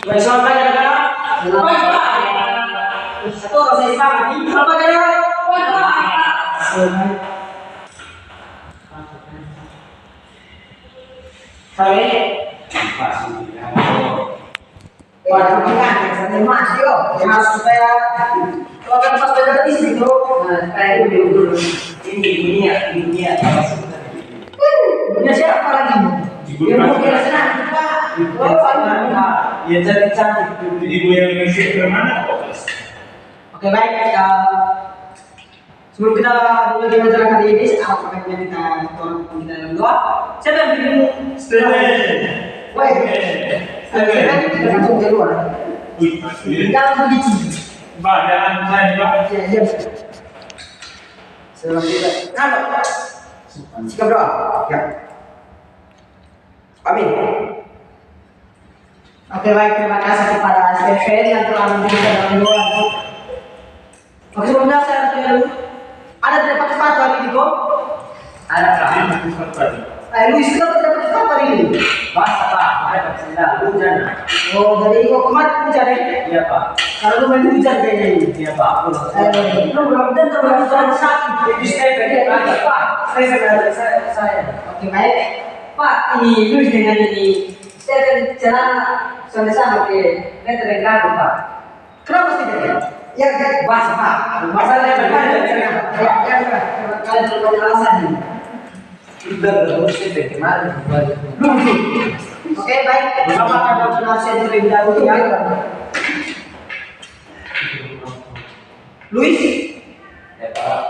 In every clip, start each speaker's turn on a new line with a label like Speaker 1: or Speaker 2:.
Speaker 1: Bersama gara-gara satu orang saya sama di apa gara-gara saya waduh kan saya masih yo harus supaya kalau kan pas beda istri tuh kayak dulu ini dunia dunia siapa lagi dia mau kira senang ya jadi cantik
Speaker 2: Ibu yang ngisi kemana kok?
Speaker 1: oke baik sebelum kita mulai pembelajaran kali ini apa pakainya kita dalam doa siapa yang bikin kita langsung ke luar jangan begitu
Speaker 2: Badan saya Pak.
Speaker 1: ya sebelum kita sikap doa ya amin. Oke baik, terima kasih kepada Stephen yang telah memberikan dalam doa. Oke sebelumnya saya harus tanya dulu, ada tidak pakai sepatu hari ini kok? Ada kak. Luis kita tidak pakai sepatu hari ini? Basah pak, ada pakai sendal, hujan. Oh jadi kok kemarin hujan ya? Iya pak. Kalau lu main hujan kayaknya ini? Iya pak. Lu berhujan atau berhujan sakit? Jadi Stephen ada pak. Saya. Oke baik, pak ini Luis dengan ini. Saya jalan sama ke meter yang lalu pak. Kenapa sih dia? Ya basah pak. Masalahnya bagaimana? Kalian terlalu alasan ini. Sudah berus itu kemarin. Oke baik. Apakah ada penasihat terlebih dahulu ya? Luis?
Speaker 2: Ya Pak.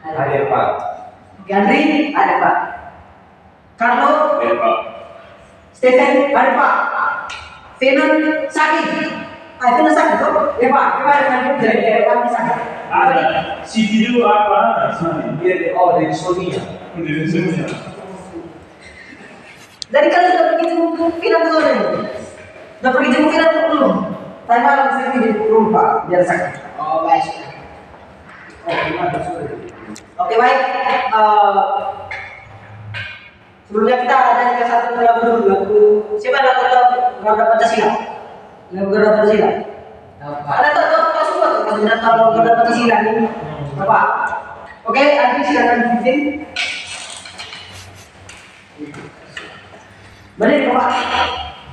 Speaker 2: Ada Pak.
Speaker 1: Gandri? Ada pak. Carlo?
Speaker 2: Ya Pak.
Speaker 1: Stephen, ada pak. Venom sakit. Venom sakit tuh? Ya pak. Gimana dengan dari kami sakit?
Speaker 2: Ada. Si video apa?
Speaker 3: Dia dari Sony ya.
Speaker 2: Dari semuanya.
Speaker 1: Dari kalian sudah pergi jemput Venom sore? Sudah pergi jemput Venom belum? Tadi malam saya pergi di rumah biar sakit. Oh baik. Oh gimana sore? Oke baik. Sebelumnya kita ada satu lagu siapa yang tahu Garuda Pancasila? Lagu Garuda Pancasila. Ada tahu semua tuh kalau tahu Garuda Pancasila ini apa? Oke, Adi silakan bikin. Benar Pak.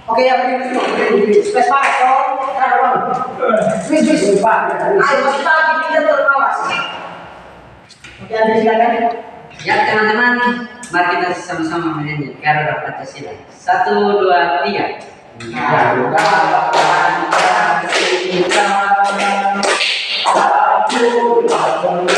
Speaker 1: Oke ya benar semua. Space Pak, ada bang. Switch Pak. Ayo masih lagi kita termawas. Oke, Adi silakan.
Speaker 4: Ya teman-teman, mari kita sama-sama menyanyi Garuda Pancasila. 1, 2, 3.
Speaker 1: Garuda Pancasila. 1, 2,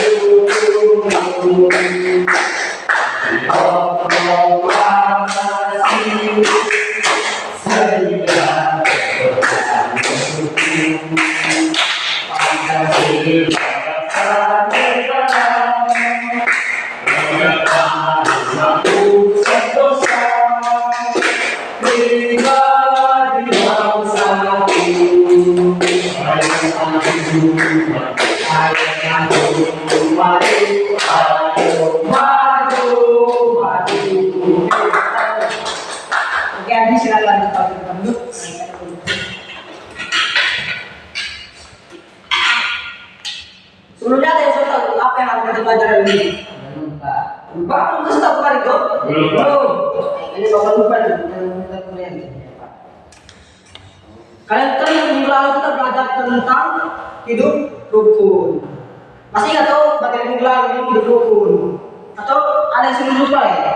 Speaker 1: Sebelumnya ada yang sudah tahu apa yang harus kita pelajari ini? Lupa, belum sudah tahu kemarin kok? Belum. Ini bapak lupa nih, kita kuliah nih. Kalian kan yang minggu lalu kita belajar tentang hidup rukun. Masih nggak tahu materi minggu lalu ini hidup rukun? Atau ada yang sudah lupa ya?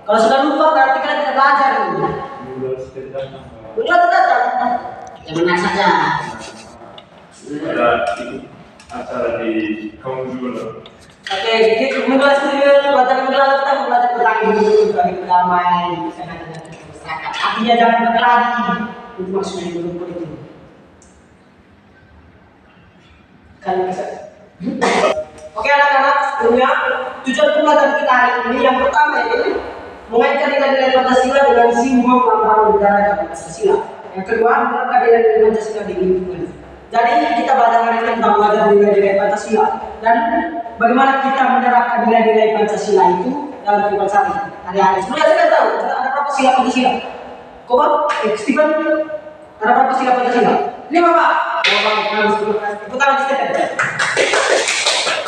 Speaker 1: Kalau sudah lupa berarti kalian tidak belajar nih. Udah datang. Ya benar saja.
Speaker 2: Ada acara di kaum juga.
Speaker 1: Oke, jadi minggu lalu kita belajar tentang hidup damai, masyarakat. Artinya jangan berkelahi. Itu maksudnya hidup itu. Kalian bisa. Oke anak-anak, sebelumnya tujuan pembelajaran kita hari ini yang pertama ini mengaitkan nilai-nilai Pancasila dengan simbol lambang negara Pancasila. Yang kedua, menerapkan nilai-nilai Pancasila di lingkungan. Jadi kita belajar hari ini tentang belajar nilai-nilai Pancasila dan bagaimana kita menerapkan nilai-nilai Pancasila itu dalam kehidupan sehari-hari. Sebelumnya saya tahu ada berapa sila Pancasila? Kok Stephen? Ada berapa sila Pancasila? 5 Pak. Oh Pak, harus tepuk tangan di step.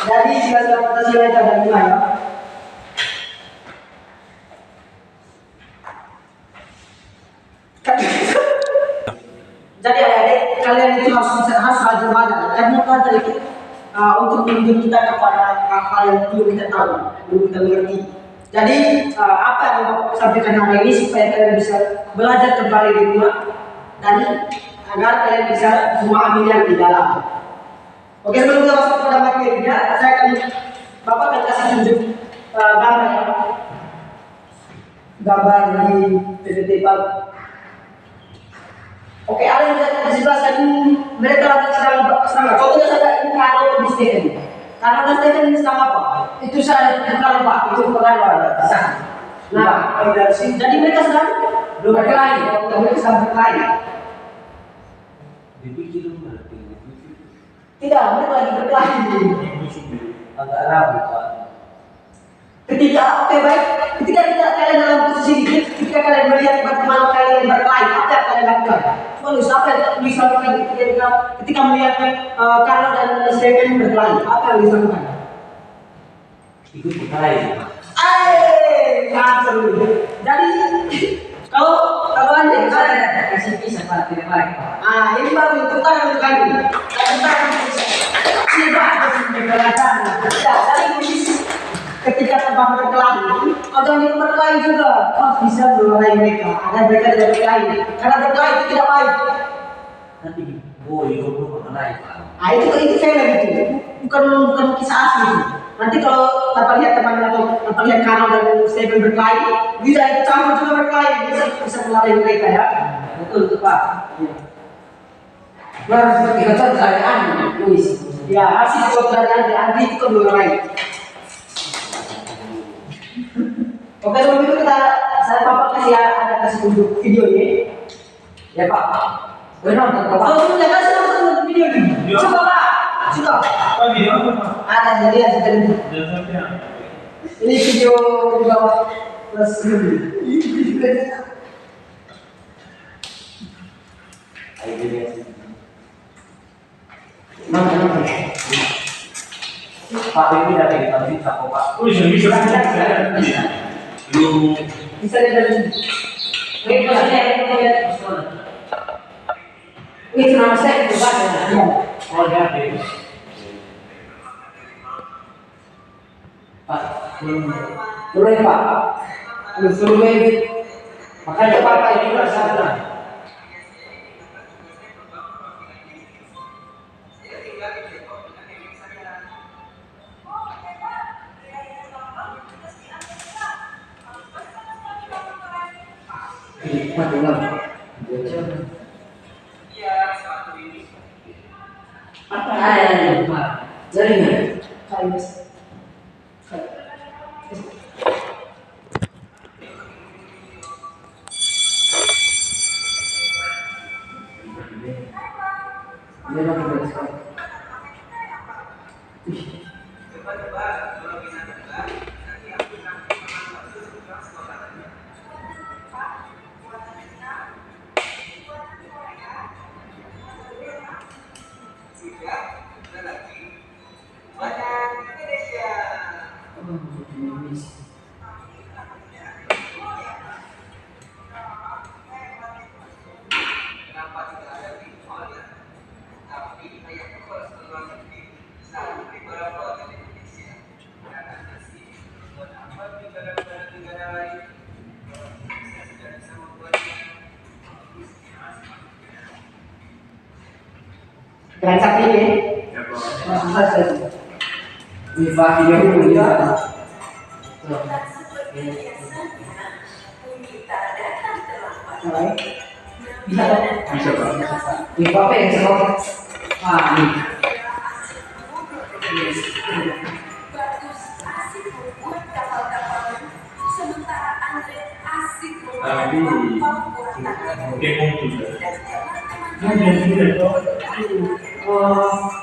Speaker 1: Jadi sila-sila Pancasila itu ada 5 ya. Jadi adik-adik kalian itu harus rajin belajar. Karena belajar itu untuk menunjuk kita kepada hal-hal yang belum kita tahu, belum kita mengerti. Jadi apa yang Bapak sampaikan hari ini supaya kalian bisa belajar kembali di rumah dan agar kalian bisa memahami yang di dalam. Oke, sebelum kita masuk pada materinya, saya akan Bapak akan kasih tunjuk gambar di PPT Pak. Oke, ada yang bisa dijelaskan mereka lagi sedang contohnya saya ini Karlo di Stephen. Karlo dan Stephen ini sedang apa? Itu saya bukan Pak, itu bukan Pak. Nah, jadi mereka sedang berkelahi. Mereka sedang berkelahi.
Speaker 3: Dipikir rumah,
Speaker 1: Tidak, mereka lagi berkelahi.
Speaker 3: agak ragu Pak.
Speaker 1: Ketika kalian dalam posisi ini, ketika kalian melihat bagaimana kalian berkelahi, apa yang kalian lakukan? Manusia apa yang bisa lakukan ketika melihat Karlo dan Stephen berkelahi? Apa yang bisa lakukan?
Speaker 3: Ikut berkelahi.
Speaker 1: Jadi kalau anda
Speaker 4: Kasih pisah Pak, tidak baik Pak.
Speaker 1: ini baru tentang untuk kami. Tentang siapa yang berkelahi? Dari posisi ketika terbang berkelahi, atau yang berkelahi juga, bisa berkelahi mereka agar mereka tidak berkelahi. Karena berkelahi itu tidak baik.
Speaker 3: Nanti hidup berkelahi Pak.
Speaker 1: Nah itu film itu, bukan kisah asli. Nanti kalau tanpa lihat teman atau tanpa lihat Karlo dan Stephen berkelahi, bisa ikut campur juga berkelahi, bisa melalui mereka ya.
Speaker 4: Betul itu Pak.
Speaker 1: Harus kita contoh keadaan, Luis. Ya, harus ikut keadaan Andi itu berkelahi. Oke, sebelum itu saya Bapak kasih tunjuk video ini. Ya Pak. Nonton Pak. Sudah kasih nonton video ini. Coba Pak. Coba.
Speaker 2: Apa video apa?
Speaker 1: Ada jadi ada tadi. Ini video di bawah plus ini.
Speaker 3: Ayo dia.
Speaker 1: Nonton.
Speaker 3: Pak ini dari tadi siapa Pak?
Speaker 2: Oh, bisa. Lu
Speaker 1: Bisa dari.
Speaker 4: Wait, maksudnya lihat personal.
Speaker 1: Itu nama saya itu Pak. Ya.
Speaker 3: Oh ya, deh. Pak,
Speaker 1: Boleh Pak. Suruh main. Makanya Bapak ini bersama.
Speaker 4: Ada Pak.
Speaker 1: Jaringan. Kayak dia makin bagus sekali. Dengan sakit ini, susah saja. Di video dulu ya. Bisa dong?
Speaker 2: bisa Pak.
Speaker 1: Di apa yang sama?
Speaker 4: Ini.
Speaker 2: Tapi mungkin juga.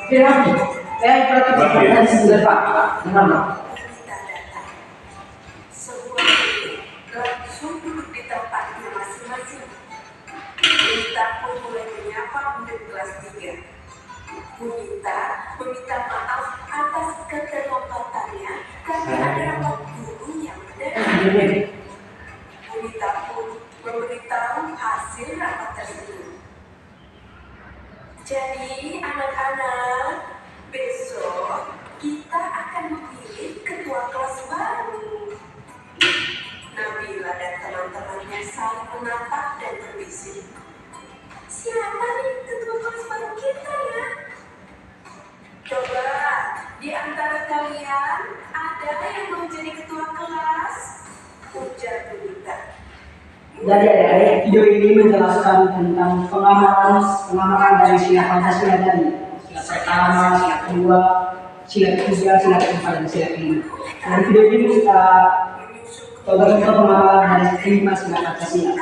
Speaker 1: Piramid. Berarti sembilan Pak. Gimana?
Speaker 5: Sebuah titik sungguh di tempatnya masing-masing. Kita Bunita pun mulai menyapa murid kelas 3. Bunita meminta maaf atas keterlambatannya karena ada rapat guru yang mendadak. Bunita pun memberitahu hasil rapat tersebut. Jadi anak-anak, besok kita akan memilih ketua kelas baru. Nabila dan teman-temannya saling menatap dan berbisik. Siapa nih ketua kelas baru kita ya? Coba di antara kalian ada yang mau jadi ketua kelas? Ujar Bunita.
Speaker 1: Jadi adik-adik, video ini menjelaskan tentang pengamalan dari sila Pancasila tadi. Sila pertama, sila kedua, sila ketiga, sila keempat, dan sila kelima. Dan video ini kita contoh-contoh pengamalan dari 5 sila Pancasila.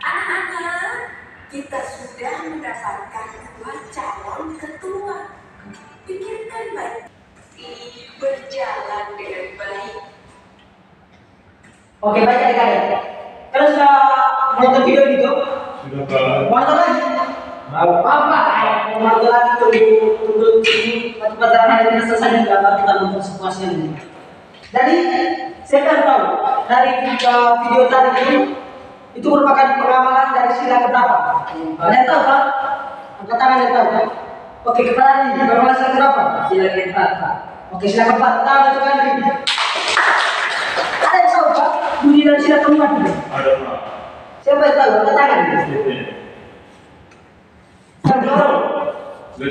Speaker 5: Anak-anak, kita sudah mendapatkan 2 calon ketua. Pikirkan baik. Berjalan dengan baik.
Speaker 1: Oke, baik adik-adik. Kalian sudah nonton video itu?
Speaker 2: Sudah Pak.
Speaker 1: Mau nonton lagi? Apa? Mau nonton lagi tunggu ini pelajaran hari ini selesai juga baru kita nonton sepuasnya ini. Jadi saya kan tahu dari video tadi itu merupakan pengamalan dari sila keberapa? Ada yang tahu kan? Angkat tangan yang tahu kan? Oke, kembali pengamalan sila keberapa?
Speaker 4: Sila keempat, Pak.
Speaker 1: Oke, sila keempat. Tahu itu kan? Ada yang tahu Pak? Bunyi dari sila keempat itu?
Speaker 2: Ada Pak.
Speaker 1: Siapa yang tahu? Angkat tangan.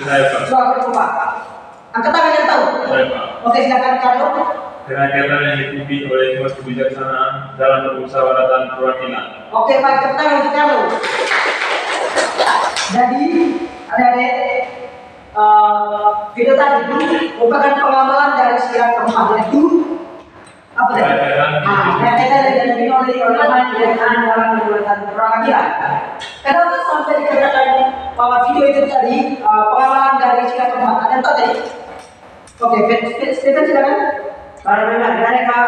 Speaker 2: Saya Pak.
Speaker 1: Soal kedua. Angkat tangan yang tahu.
Speaker 2: Saya Pak.
Speaker 1: Oke, silakan Carlo.
Speaker 2: Kegiatan yang dipimpin oleh Dewan Kebijaksanaan dalam permusyawaratan perwakilan.
Speaker 1: Oke, baik, tepuk tangan untuk Carlo. Jadi, adik-adik, video tadi itu merupakan pengamalan dari sila keempat, yaitu apa tadi? Kegiatan yang dipimpin oleh Dewan Kebijaksanaan dalam permusyawaratan perwakilan. Kenapa sampai dikatakan bahwa video itu tadi pengamalan dari sila keempat? Ada yang tahu tadi? Oke, Stephen silakan. Para mereka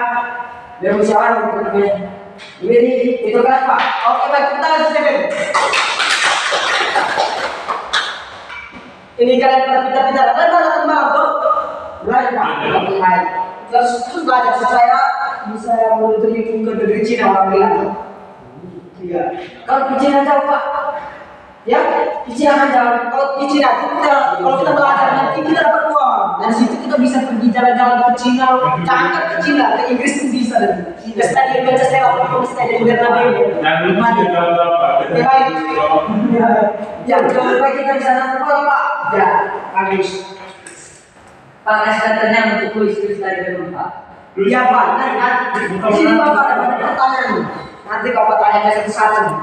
Speaker 1: bermusyawarah untuk memilih itu kelas Pak. Oke, baik, kita Stephen. Ini kalian pada pintar-pintar. Kalian belajar tentang tuh? Belajar Pak. Oke, baik. Terus belajar supaya bisa menuntut ke negeri Cina orang bilang. Iya. Kalau di Cina jauh Pak. Ya, di Cina kan jauh. Kalau di Cina kalau kita belajar nanti kita dapat uang. Dan situ kita bisa pergi jalan-jalan ke Cina, cangkat ke Cina, ke Inggris pun bisa. Ke stadion Manchester atau ke stadion Bernabeu.
Speaker 2: Yang lucu juga Pak.
Speaker 1: Baik. Ya, coba kita bisa nonton bola Pak. Ya, bagus.
Speaker 4: Pak, kasih katanya untuk kuis tadi belum Pak.
Speaker 1: Iya Pak. Nanti di sini Bapak ada banyak pertanyaan. Nanti Bapak tanya satu-satu.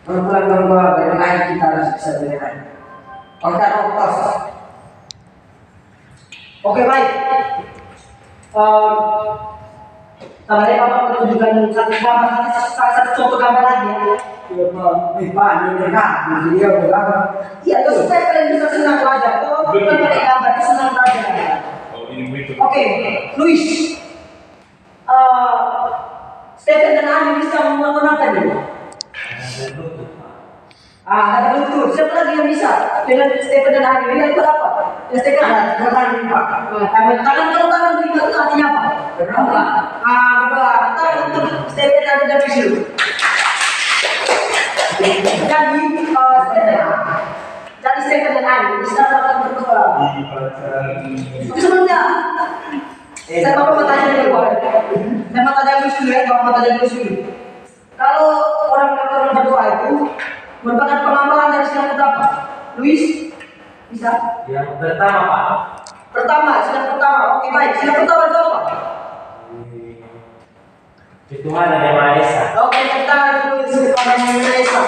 Speaker 1: Pelan-pelan bermain kita harus bisa bermain. Oke, tos. Oke, baik. Tadi Bapak menunjukkan satu gambar, salah satu contoh gambar lagi ya. Iya Pak, ini mereka, dia berapa? Iya, terus saya kalian bisa senang belajar. Oh, bukan pada gambar, itu senang belajar.
Speaker 2: Oh, ini begitu.
Speaker 1: Oke, Luis. Stephen dan Ani bisa menggunakan ini. Ada Bluetooth. Siapa lagi yang bisa? Dengan Stephen dan Ani ini itu apa? Ya Stephen ada tangan Pak. Tangan kalau tangan itu artinya apa?
Speaker 4: Berapa?
Speaker 1: Kedua. Tangan untuk Stephen dan Luis dulu. Jadi Stephen dan Ani bisa dapat berdua. Sebelumnya, saya mau tanya dulu. Saya mau tanya Luis dulu ya. Mau tanya Luis dulu. Kalau orang berdua itu merupakan pengamalan dari sila berapa? Luis, bisa?
Speaker 3: Yang pertama Pak.
Speaker 1: Sila pertama. Oke, baik. Sila pertama itu apa?
Speaker 3: Tuhan ada yang Maha Esa.
Speaker 1: Oke, kita dulu sila pertama yang Esa.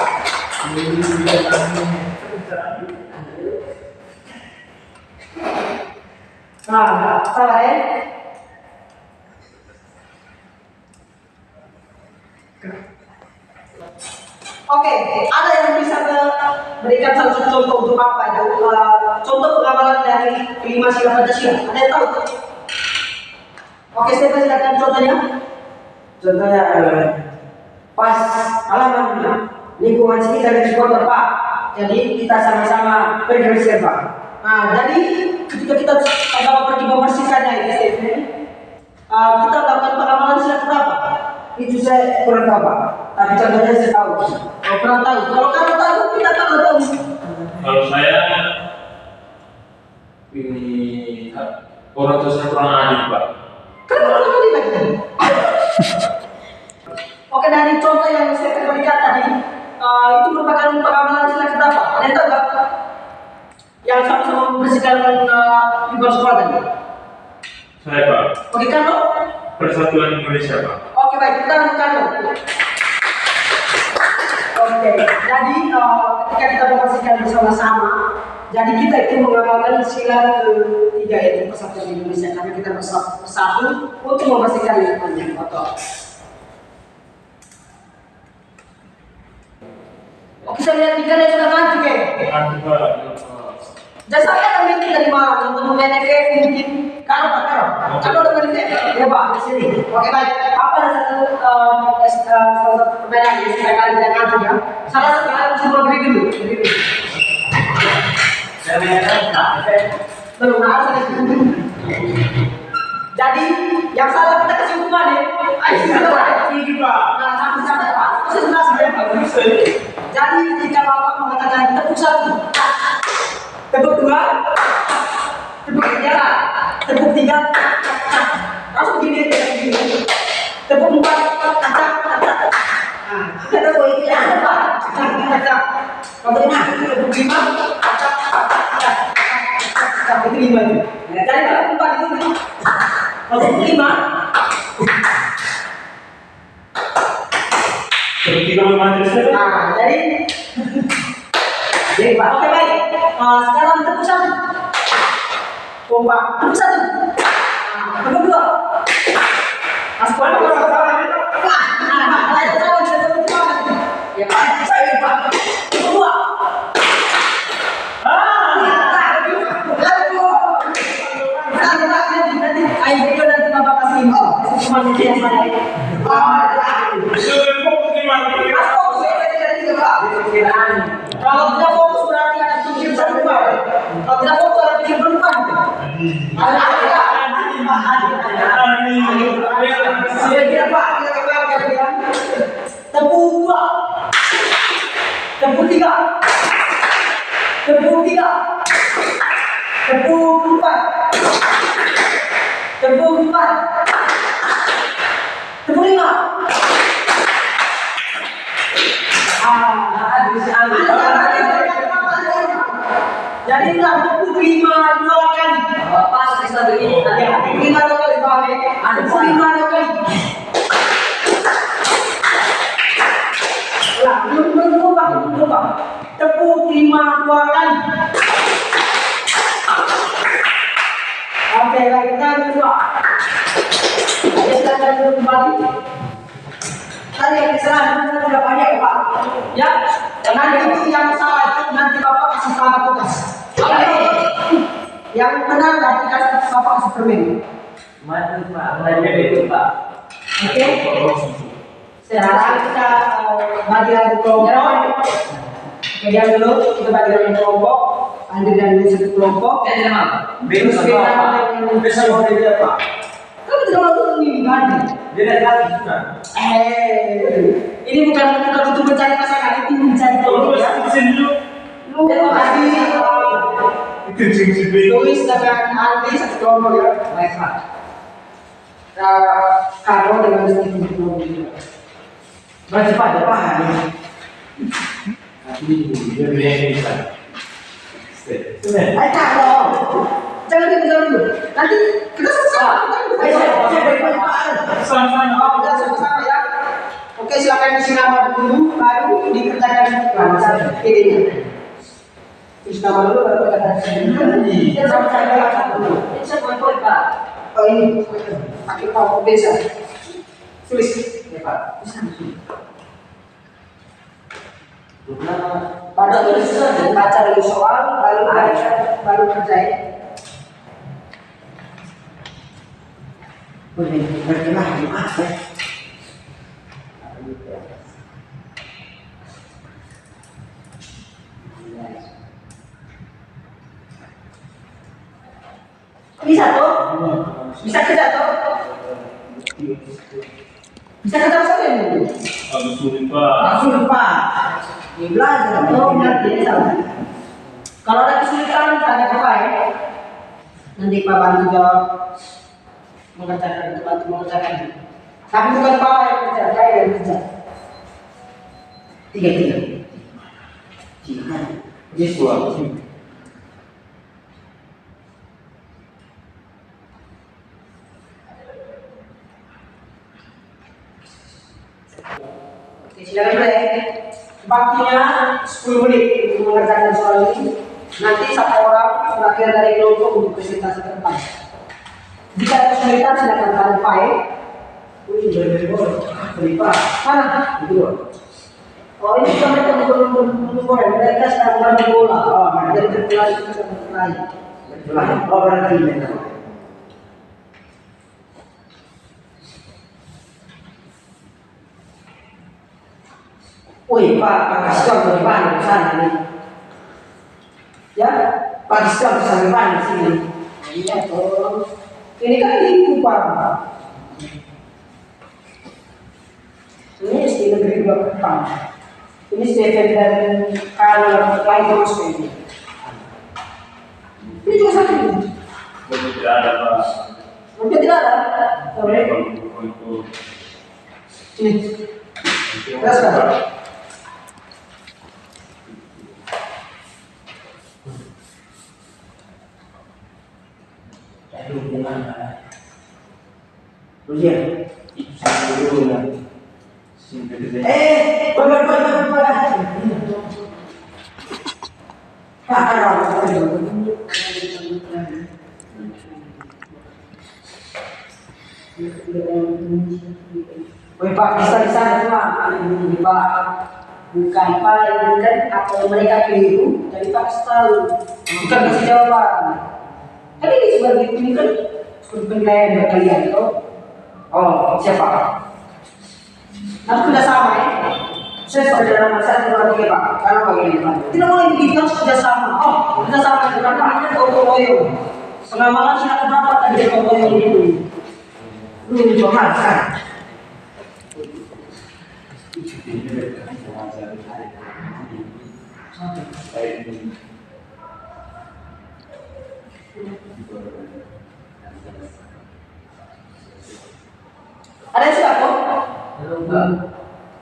Speaker 1: Nah, salah ya? Oke, ada yang bisa berikan satu contoh untuk apa itu? contoh pengamalan dari kelima sila Pancasila. Ada yang tahu? Oke, saya silakan contohnya.
Speaker 3: Contohnya pas halaman lingkungan sekitar di supporter Pak. Jadi kita sama-sama bergerak Pak.
Speaker 1: Nah, jadi ketika kita pergi membersihkannya ini, kita lakukan pengamalan sila berapa?
Speaker 3: Itu saya kurang tahu Pak. Tapi contohnya saya tahu.
Speaker 1: Oh, kurang tahu. Kalau kamu tahu, kita tak tahu.
Speaker 2: Kalau saya ini orang tua saya kurang adil Pak.
Speaker 1: Kenapa kamu tidak gitu? Oke, dari contoh yang saya berikan tadi, itu merupakan pengamalan sila berapa? Ada yang tahu nggak? Yang sama-sama membersihkan lingkungan sekolah tadi.
Speaker 2: Saya Pak.
Speaker 1: Oke, kan lo?
Speaker 2: Persatuan Indonesia Pak.
Speaker 1: Oke, baik, kita lakukan lo. Oke, jadi ketika kita membersihkan bersama-sama, jadi kita itu mengamalkan sila ketiga yaitu persatuan Indonesia karena kita bersatu untuk membersihkan lingkungan yang kotor. Oke, saya lihat ikan yang sudah ngantuk ya.
Speaker 2: Adil Pak.
Speaker 1: Dan saya akan minta dari mana untuk membenefit mungkin kalau udah benefit ya Pak di sini. Oke, baik. Apa ada satu pertanyaan yang saya kali tidak ngantuk ya? Salah satu kalian coba beri dulu.
Speaker 3: Saya menyatakan
Speaker 1: Belum ada saya. Jadi yang salah kita kasih hukuman ya. Ayo kita Pak. Nah, sampai Pak. Sebenarnya jadi jika Bapak mengatakan tepuk satu, tepuk dua, tepuk tiga, tepuk tiga, langsung begini, tepuk empat, nah, kita tahu itu yang apa? Contohnya tepuk lima, itu lima itu. Jadi kalau empat itu, tepuk lima.
Speaker 2: Ketika memantau saya.
Speaker 1: Nah, jadi Pak, oke baik. Sekarang tepuk satu. Kompak, tepuk satu. Tepuk dua. Aspal. Ya Pak, saya Pak. Tepuk dua. Nanti ayo video nanti Bapak kasih info. Cuma yang mana? Kalau tidak fokus berarti ada pikir berubah. Kalau tidak fokus ada pikir berubah. Tepuk dua, tepuk tiga, tepuk tiga, tepuk empat, tepuk empat, tepuk lima. Jadi enggak tepuk lima dua kali.
Speaker 4: Pas kita begini.
Speaker 1: Lima dua kali Pak. Tepuk lima dua kali. Lah, belum Pak. Tepuk lima dua kali. Oke, baik kita dua. Kita akan kembali. Tadi yang diserahkan sudah banyak Pak. Ya, nanti yang salah itu nanti Bapak kasih salah tugas. Yang benar nanti kasih Bapak kasih permen.
Speaker 3: mantap Pak. Belajar itu Pak.
Speaker 1: Oke. Sekarang kita bagi lagi kelompok. Kemudian dulu kita bagi lagi kelompok. Andri dan dulu satu kelompok. Terus kita
Speaker 3: Besok mau dia Pak.
Speaker 1: kamu tidak mau turun ini Andri.
Speaker 3: Dia dari lagi juga.
Speaker 1: Ini bukan untuk mencari pasangan, itu mencari kelompok ya. Lu tadi tulis dengan Andri satu kelompok ya. Baik Pak. Karo dengan sedikit kelompok juga.
Speaker 3: Baca Pak, ada Pak.
Speaker 2: Dia bilang bisa.
Speaker 1: Ayo Karo. Jangan dulu. Nanti kita sama-sama.
Speaker 2: Sama-sama.
Speaker 1: Kita sama-sama ya. Oke, silakan isi nama dulu, baru dikerjakan ini. Isi nama dulu, baru dikerjakan. Kita sama-sama dulu.
Speaker 4: Saya poin-poin Pak.
Speaker 1: Oh ini, pakai kelompok desa. Tulis.
Speaker 3: Ya Pak.
Speaker 1: Baca dulu, baca dulu soal, baru kerjain.
Speaker 3: Berarti lah, gimana ya?
Speaker 1: Bisa tuh? Bisa kerja tuh? Bisa kerja sampai dulu.
Speaker 2: Agak sulit Pak.
Speaker 1: Langsung lupa. Ya belajar tuh, ngerti sama. Kalau ada kesulitan, tanya ke Pak ya. Nanti Pak bantu jawab. Mengerjakan, bantu mengerjakan. Tapi bukan Pak yang kerja, saya yang kerja. Tiga.
Speaker 3: Yes, dua.
Speaker 1: Oke, silakan mulai. Waktunya 10 menit untuk mengerjakan soal ini. Nanti satu orang bagian dari kelompok untuk presentasi ke depan. Jika ada kesulitan, silakan tanya Pak ya. Mana? Itu. Oh, ini sudah mereka menunggu mereka sedang bermain bola. Oh, dari terpelai itu sedang bermain.
Speaker 3: Oh, berarti benar.
Speaker 1: Wih, Pakistan bagaimana di sana nih? Ya, Pakistan bisa bagaimana di sini? Iya, toh. Ini kan di Kupang. Ini di negeri Kupang. Ini Stephen dan kalau lain terus ini. Ini juga satu.
Speaker 2: Mungkin tidak ada Pak.
Speaker 1: Mungkin tidak ada. Boleh.
Speaker 2: Untuk
Speaker 1: Ini. Terus Pak.
Speaker 3: Ujian. Satu dulu ya.
Speaker 1: Woi Pak, bisa di sana cuma ini Pak bukan Pak yang kan atau mereka keliru jadi Pak tahu bukan kasih jawaban. Tapi ini sebagai ini kan penilaian buat kalian tuh. Oh siapa? Nanti sudah sama ya. Saya sebagai nama saya keluar tiga Pak. Karena begini Pak. Tidak boleh dibilang sudah sama. Oh sudah sama dengan namanya Otomoyo. Pengamalan silakan berapa tadi Otomoyo itu? Dulu coba kan. Ada yang sudah kok?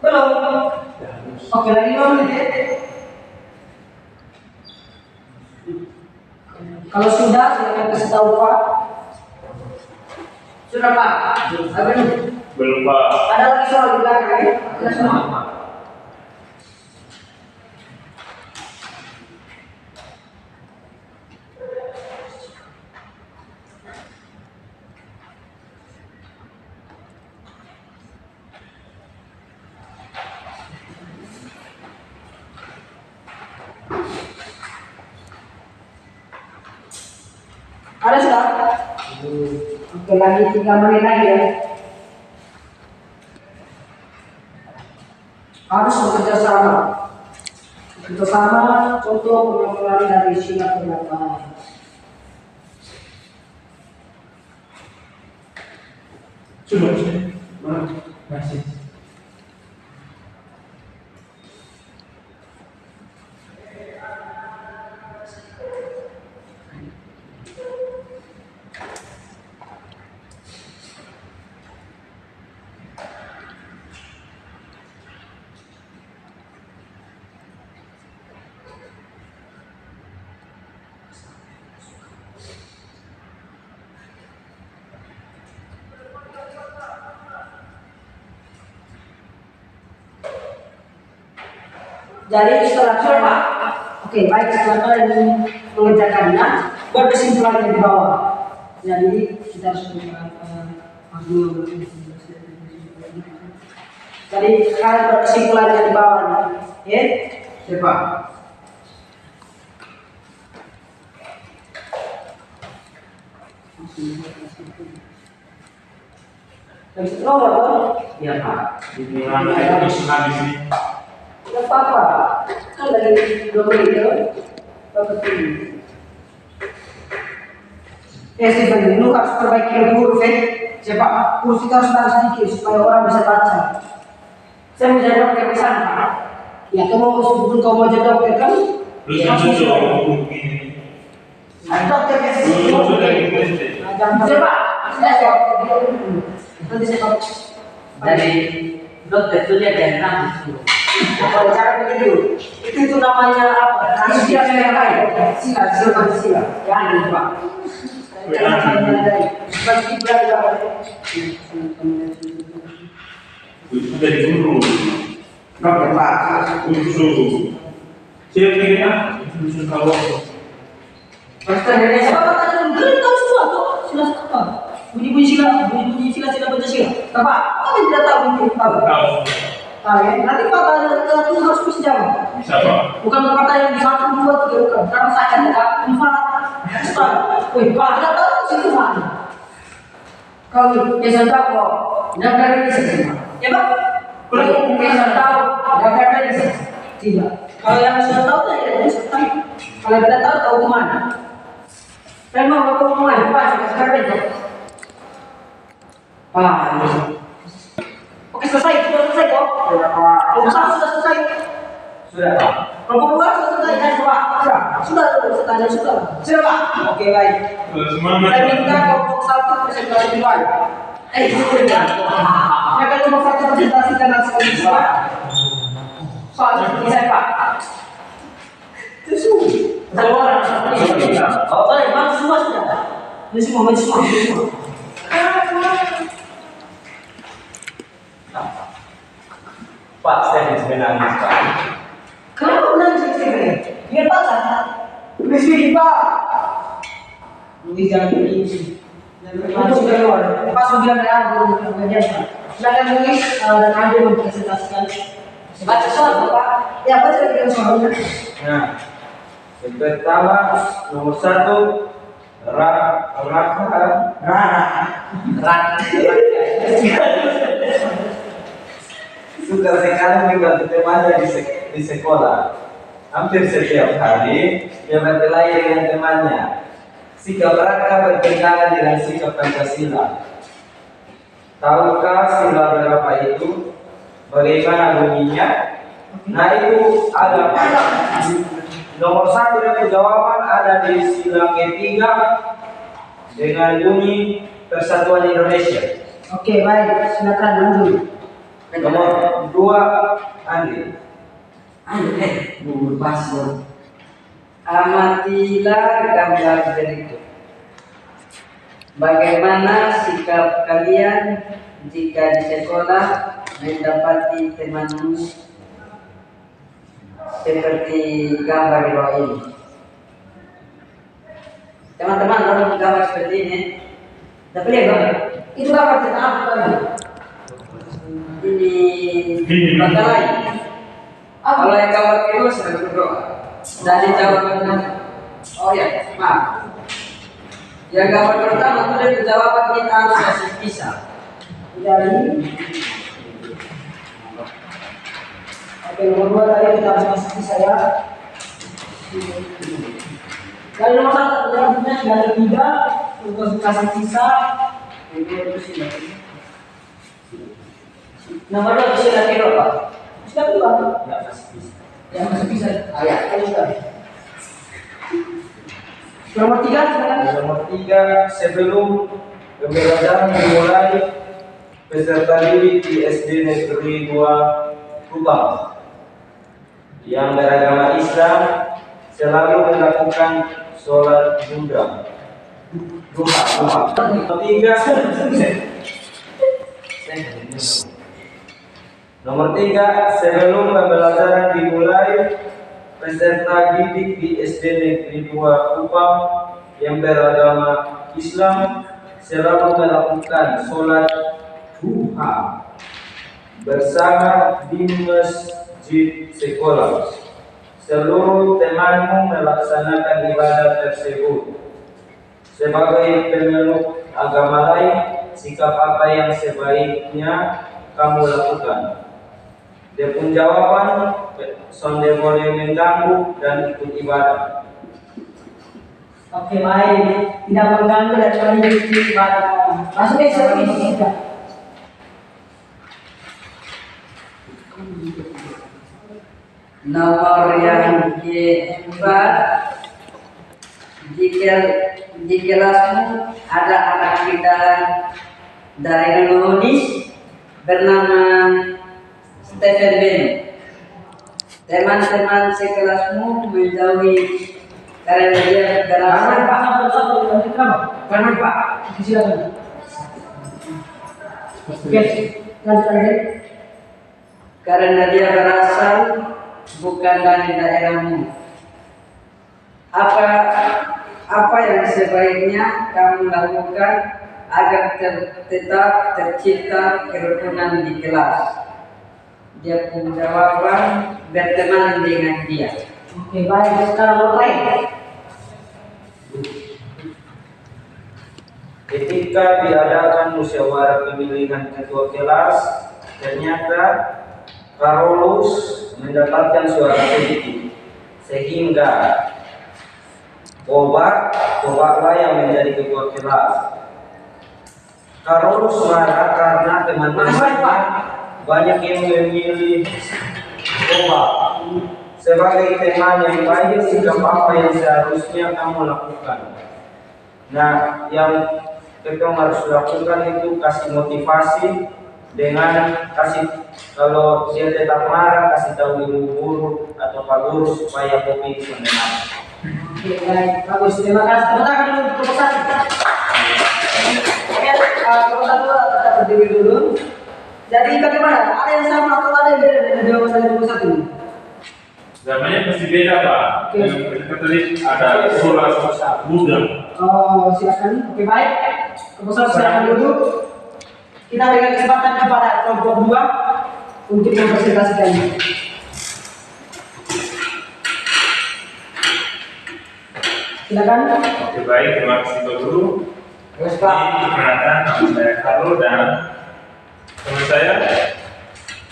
Speaker 1: Belum. Oke lagi 5 menit ya. Kalau sudah silakan kasih tahu Pak. Sudah Pak.
Speaker 2: belum Pak.
Speaker 1: Ada lagi soal di belakang ya? Ada semua. Ada sudah? Oke lagi 3 menit lagi ya. Harus bekerja sama. Bekerja sama contoh pengambilan dari sila pendapat.
Speaker 3: Sudah. Masih.
Speaker 1: Jadi setelah sudah Pak. Oke baik setelah kalian mengerjakannya, buat kesimpulannya di bawah. Jadi kita harus jadi kalian buat kesimpulannya di bawah, ya.
Speaker 3: Siapa? Lagi nomor kan?
Speaker 4: Iya Pak.
Speaker 2: Di mana itu setengah di sini?
Speaker 3: Tidak apa-apa. Kan lagi 2 menit ya. Bagus ini. Stephen, lu harus perbaiki huruf siapa? Huruf kita harus taruh sedikit supaya orang bisa baca. Saya mau jadi dokter di sana, Pak. Ya, kamu mau jadi dokter kan?
Speaker 2: Terus masuk ke begini.
Speaker 3: Dokter ke sini.
Speaker 2: Masuk dari Kristen.
Speaker 3: Jangan siapa? Saya jawab. Nanti saya jawab.
Speaker 4: Dari dokter itu dia dari rambut.
Speaker 3: Kalau cara begitu, itu namanya apa? Sila yang lain. Sila. Ya, ini Pak. Bagi belajar.
Speaker 2: Itu dari guru.
Speaker 3: Dokter Pak.
Speaker 2: Usul. Siapa kira? Usul kalau
Speaker 3: Dokter Indonesia. Apa kata mungkin tahu semua tuh. Sila. Bunyi sila baca sila. Pak, kami tidak tahu mungkin tahu. Tahu ya? Nanti patah itu harus bisa jawab.
Speaker 2: bisa Pak.
Speaker 3: Bukan patah yang di 1, 2, 3 bukan. Karena saya ada 4. Wih, Pak, tidak tahu situ mana. Kalau biasa tahu kok, daftar di sini. Ya Pak? Kalau biasa tahu, daftar di sini. Tidak. Kalau yang sudah tahu, ya bisa tahu. Kalau tidak tahu, tahu kemana? Saya mau ke kemana? Pak, sekarang itu. Pak, oke selesai, sudah selesai kok. Urusan sudah selesai.
Speaker 4: Sudah Pak.
Speaker 3: Kelompok 2 sudah selesai kan Pak? Sudah tanya sudah. Sudah Pak. Oke baik.
Speaker 2: Semangat.
Speaker 3: Saya minta kelompok 1 presentasi duluan. Sudah. Ya kan kelompok 1 presentasikan langsung semua. Soalnya bisa Pak. Itu semua orang. Oh baik, masuk semua sudah. Ini semua.
Speaker 6: Pak, saya menangis Pak.
Speaker 3: Kenapa menangis istri? Dia baca. Istri Pak. Ini jangan begitu. Itu sudah keluar. Pas bilang ya, aku bilang silakan nulis dan ambil mempresentasikan. Baca soal Pak. Ya baca kita soalnya.
Speaker 6: Nah, yang pertama nomor 1 suka sekali membantu temannya di sekolah. Hampir setiap hari dia berkelahi dengan temannya. Sikap Raka bertentangan dengan sikap Pancasila. Tahukah sila berapa itu? Bagaimana bunyinya? Nah itu ada nomor 1 yang jawaban ada di sila ketiga dengan bunyi Persatuan Indonesia.
Speaker 3: Oke baik, silakan lanjut.
Speaker 6: Nomor 2 Andi.
Speaker 4: Paslon. Amatilah gambar berikut. Bagaimana sikap kalian jika di sekolah mendapati temanmu seperti gambar di bawah ini? Teman-teman, kalau gambar seperti ini, dapat lihat gambar?
Speaker 3: Itu apa cerita apa?
Speaker 4: Ini bakal lain. Kalau yang gambar kedua sudah berdoa. Dari jawaban. Oh ya, maaf. Yang gambar pertama itu dari jawaban kita harus kasih pisah.
Speaker 3: Jadi, oke nomor 2 tadi kita harus masuk saya. Dari nomor 1 berarti sudah ada 3 untuk kasih kisah. Nomor 2 sila kira Pak. Sila kedua. Ya masih bisa. Ya, sudah. Nomor 3 silakan.
Speaker 6: Nomor 3 sebelum pembelajaran dimulai peserta didik di SD Negeri 2 Kupang yang beragama Islam selalu melakukan sholat duha. Nomor 3 sebelum pembelajaran dimulai peserta didik di SD Negeri 2 Kupang yang beragama Islam selalu melakukan sholat duha bersama di masjid sekolah. seluruh temanmu melaksanakan ibadah tersebut. Sebagai pemeluk agama lain, sikap apa yang sebaiknya kamu lakukan? Dia pun jawaban, sonde boleh mengganggu dan ikut ibadah.
Speaker 3: Oke, baik. Tidak mengganggu dan cuma ikut ibadah. Maksudnya seperti itu.
Speaker 4: Nomor yang keempat, di kelasmu ada anak kita dari Indonesia bernama Stephen Ben. Teman-teman sekelasmu menjauhi karena dia berasal
Speaker 3: Karena Pak, silakan. Oke, lanjut lagi.
Speaker 4: karena dia berasal bukan dari daerahmu. Apa yang sebaiknya kamu lakukan agar tetap tercipta kerukunan di kelas? Dia pun jawaban berteman dengan dia.
Speaker 3: Oke, baik. Sekarang mulai.
Speaker 6: Ketika diadakan musyawarah pemilihan ketua kelas, ternyata Carolus mendapatkan suara sedikit, sehingga Bobaklah yang menjadi ketua kelas. Carolus marah karena teman-temannya banyak yang memilih Bobak. Sebagai teman yang baik, sikap apa yang seharusnya kamu lakukan? Nah, yang kita harus lakukan itu kasih motivasi dengan kalau dia tetap marah, kasih tahu guru atau pak guru supaya Bobi mendengar.
Speaker 3: Oke, baik. Bagus. Terima kasih. Tepuk tangan dulu untuk satu. Oke, kalau satu tetap berdiri dulu. Jadi bagaimana? Ada yang sama atau ada yang beda dengan jawaban dari buku satu ini?
Speaker 2: Zamannya pasti beda, Pak.
Speaker 3: Oke.
Speaker 2: Yang kita tadi ada suara muda.
Speaker 3: Oh, silakan. Oke, baik. Kemudian silakan duduk. Kita berikan kesempatan kepada kelompok 2 untuk mempresentasikannya. Silakan.
Speaker 2: Oke, baik. Terima kasih Pak Guru.
Speaker 3: Terus Pak.
Speaker 2: Ini perkenalkan, nama saya Carlo dan teman saya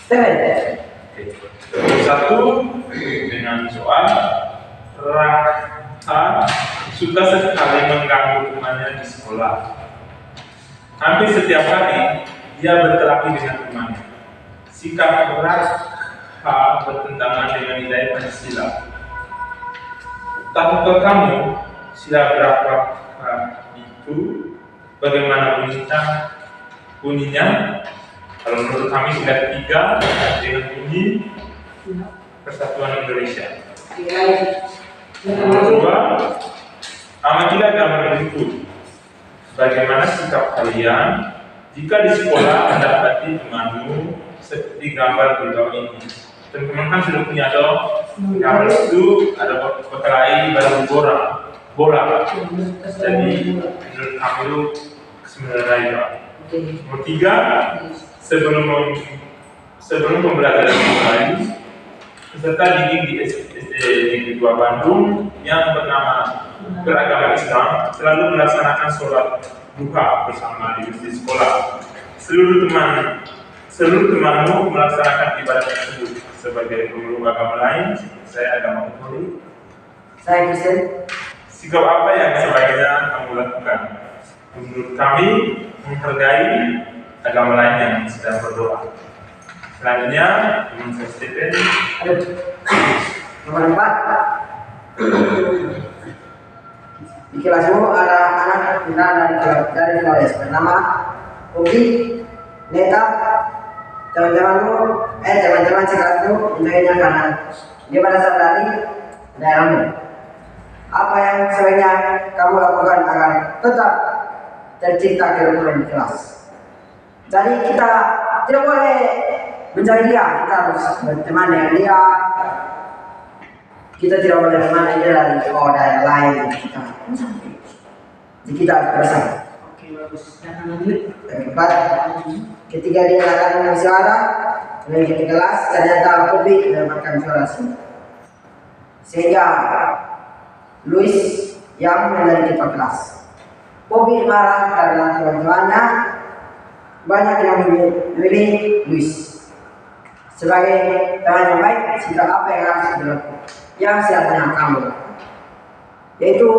Speaker 3: Steven.
Speaker 2: satu dengan soal Raka suka sekali mengganggu temannya di sekolah. Hampir setiap hari dia berkelahi dengan temannya. Sikap Raka bertentangan dengan nilai Pancasila. Tahukah kamu sila berapa itu? Bagaimana bunyinya? Kalau menurut kami sila 3 dengan bunyi Persatuan Indonesia. Nomor 2, amatilah gambar berikut. Bagaimana sikap kalian jika di sekolah mendapati temanmu seperti gambar di bawah ini? Teman-teman kan sudah punya dong. Gambar itu ada berkelahi bareng bola. Jadi menurut kami itu sebenarnya Nomor 3, sebelum pembelajaran dimulai, peserta didik di SD Negeri 2 Bandung yang bernama beragama Islam selalu melaksanakan sholat duha bersama di masjid sekolah. Seluruh temanmu melaksanakan ibadah tersebut. Sebagai pemeluk agama lain, saya agama Katolik.
Speaker 4: Saya Kristen.
Speaker 2: Sikap apa yang sebaiknya kamu lakukan? Menurut kami, menghargai agama lain yang sedang berdoa. Selanjutnya, teman saya Stephen.
Speaker 1: Nomor 4. Di kelasmu ada anak kita dari Flores bernama Ugi, Neta. Teman-teman sekelasmu mencarinya karena dia berasal dari daerahmu. Apa yang sebaiknya kamu lakukan agar tetap tercipta kerukunan di kelas? Jadi kita tidak boleh mencari dia, kita harus berteman dengan dia. Kita tidak boleh berteman dengan dia dari daerah lain. Jadi kita harus bersama.
Speaker 3: Oke, bagus. Silakan lanjut.
Speaker 1: Yang keempat, ketika dia melakukan musyawarah dengan kelas, ternyata publik mendapatkan suara sini.
Speaker 3: sehingga Luis yang menjadi ketua kelas. Bobby marah karena teman-temannya banyak yang memilih Luis sebagai teman yang baik. Sikap apa yang harus dilakukan? Yang siapnya kamu, yaitu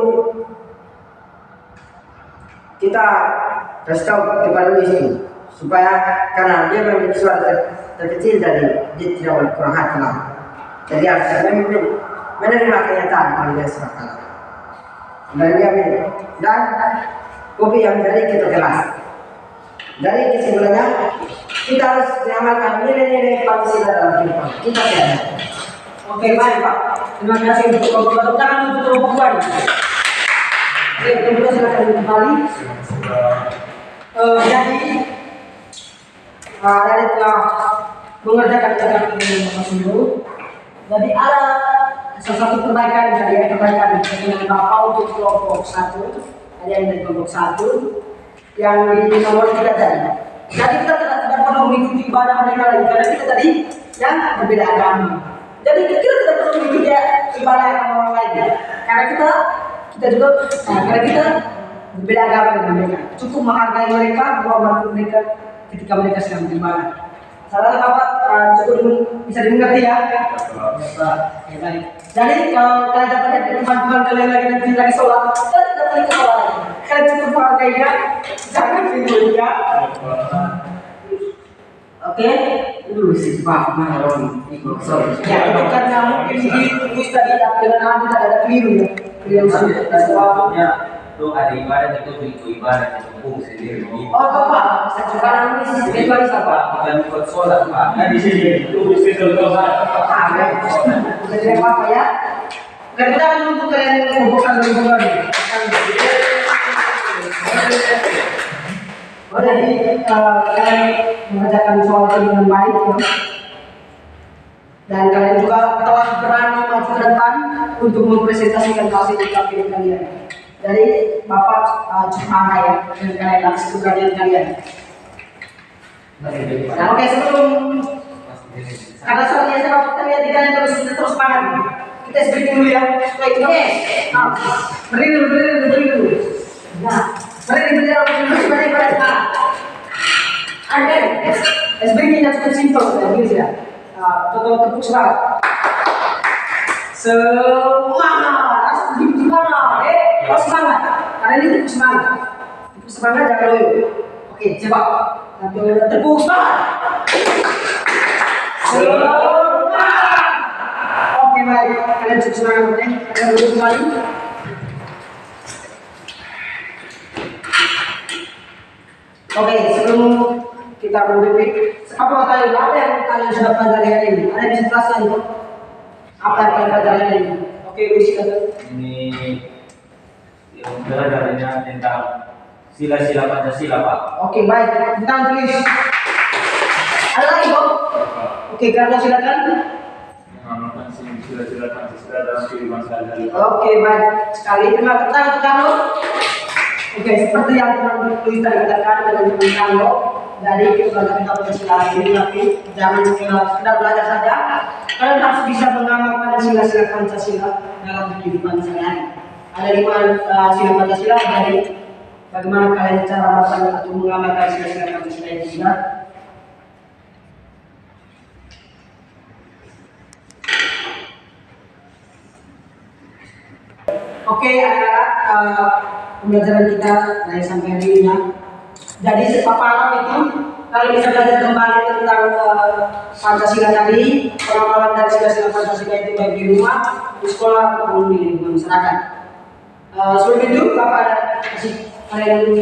Speaker 3: kita kasih tahu kepada Luis itu supaya karena dia memiliki suara terkecil dari dia tidak boleh kurang hati lah. Jadi harus menerima kenyataan kalau dia sudah kalah. Dan dia dan Bobby yang menjadi ketua kelas. Dari kesimpulannya kita harus mengamalkan nilai-nilai Pancasila dalam kehidupan kita sehari.
Speaker 1: Oke, baik Pak. Terima kasih untuk tepuk tangan untuk Rombongan. Oke, kemudian silakan kembali. Jadi dari telah mengerjakan tugas ini tersebut. Jadi ada salah satu perbaikan dari perbaikan dengan Bapak untuk kelompok 1, ada yang dari kelompok 1 yang di nomor 3 tadi. Jadi kita tidak perlu mengikuti ibadah mereka lagi karena kita tadi yang berbeda agama. Jadi kita tidak perlu mengikuti ibadah orang lain karena kita juga karena kita berbeda agama dengan mereka. Cukup menghargai mereka, menghormati mereka ketika mereka sedang beribadah. Salah Bapak cukup bisa dimengerti ya. Oke, baik. Jadi kalau kalian dapat teman-teman kalian lagi sholat, kalian tidak perlu ke sholat lagi. Kalian cukup menghargainya, jangan tidur ya. Oke, dulu sih Pak Maron. Ya, itu karena mungkin di tadi dengan anda tidak ada keliru ya. Keliru
Speaker 6: Sebabnya itu ada ibadah itu ibadah hukum sendiri.
Speaker 1: Oh Bapak, sekarang ini bebas Bapak.
Speaker 6: Bukan ikut sholat Pak. Nah di sini itu bisa contoh
Speaker 1: Jadi apa ya? Dan kita untuk kalian mengumpulkan hubungan. Jadi kalian mengerjakan soal ini dengan baik ya. Dan kalian juga telah berani maju ke depan untuk mempresentasikan hasil ucapan kalian. Jadi Bapak cukup bangga ya dengan kalian atas keberanian kalian. Nah, oke, sebelum karena soalnya saya Bapak terlihat di kalian terus semangat. Kita speaking dulu ya. Baik, oke. Beri dulu. Nah, beri pada Anda, speaking yang cukup simpel ya. Contoh tepuk semangat. Semangat, harus semangat. Karena ini tepuk semangat. Tepuk semangat jangan loyo. Oke, coba. Tepuk semangat. Semangat. Oke, baik. Kalian cukup semangat ya. Kalian duduk kembali. Oke, sebelum kita berhenti, apa yang kalian sudah pelajari hari ini? Ada yang bisa itu? Apa yang kalian pelajari hari ini? Oke, silakan.
Speaker 6: Ini yang belajarnya tentang sila-sila Pancasila Pak.
Speaker 1: Oke, baik. Tentang tulis. Ada lagi Bob? Oke, Carlo silakan.
Speaker 2: Mengamalkan sila-sila Pancasila dalam kehidupan sehari-hari.
Speaker 1: Oke, baik. Sekali terima kasih untuk Carlo. Oke, seperti yang teman tulis tadi katakan dengan teman Carlo. Jadi kita belajar tentang Pancasila ini, tapi jangan sekedar belajar saja. Kalian harus bisa mengamalkan sila-sila Pancasila dalam kehidupan sehari-hari. Ada 5 sila Pancasila dari bagaimana kalian cara melakukan atau mengamalkan sila-sila Pancasila ini juga. Oke, anak-anak, pembelajaran kita dari sampai hari ini ya. Jadi paparan itu kalian bisa belajar kembali tentang Pancasila tadi, pengapalan dari sila-sila Pancasila itu baik di rumah, di sekolah ataupun di lingkungan masyarakat. Sebelum itu Bapak ada kasih kalian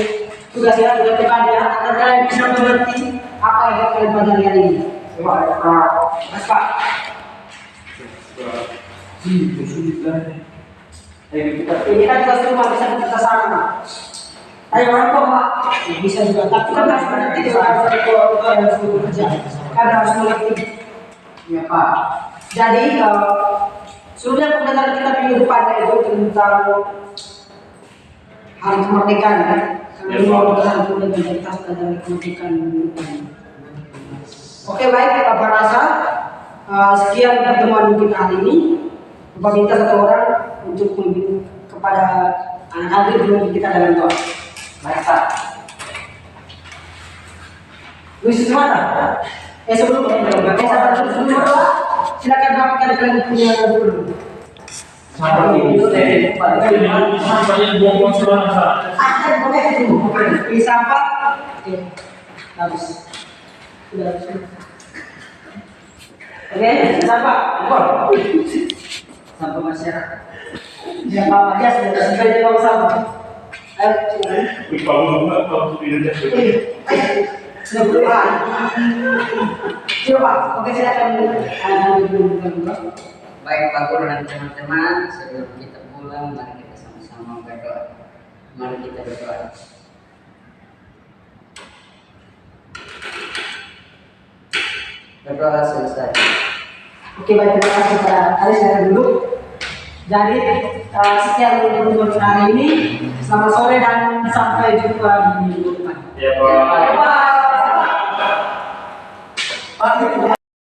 Speaker 1: tugasnya juga tekan ya, agar kalian bisa mengerti apa yang kalian pelajari hari ini. Coba, Mas Pak.
Speaker 6: Itu sulit lah.
Speaker 1: Ini kan tugas rumah bisa kita sama. Ayo orang tua Pak, bisa juga. Tapi kan harus mengerti soal yang harus bekerja. Karena harus mengerti. Ya Pak. Jadi sebelumnya pembelajaran kita minggu depan itu tentang hari kemerdekaan kan. Karena ini merupakan identitas dari kemerdekaan minggu depan. Oke baik, Bapak rasa sekian pertemuan kita hari ini.
Speaker 3: Bapak minta satu orang untuk membimbing kepada anak-anak di kita dalam doa. Baik Pak. Luis Mata. Sebelum doa, silakan rapatkan kalian punya dulu.
Speaker 2: Sama ini. Ini banyak buang-buang saudara.
Speaker 3: Akan boleh itu. Di sampah. Oke. Bagus. Sudah. Oke, sampah.
Speaker 4: Sampah masyarakat.
Speaker 3: Ya Pak, ya sudah sampai di bawah sampah. Ayo,
Speaker 2: Kalau tidak
Speaker 3: sudah berdoa. Coba, oke silakan.
Speaker 4: Baik Pak Guru dan teman-teman, sebelum kita pulang, mari kita sama-sama berdoa. Mari kita berdoa. Berdoa selesai.
Speaker 3: Oke, baik, terima kasih kepada Aris dari dulu. Jadi sekian untuk hari ini. Selamat sore dan sampai jumpa di minggu depan.
Speaker 2: Ya, Pak.
Speaker 3: Bye.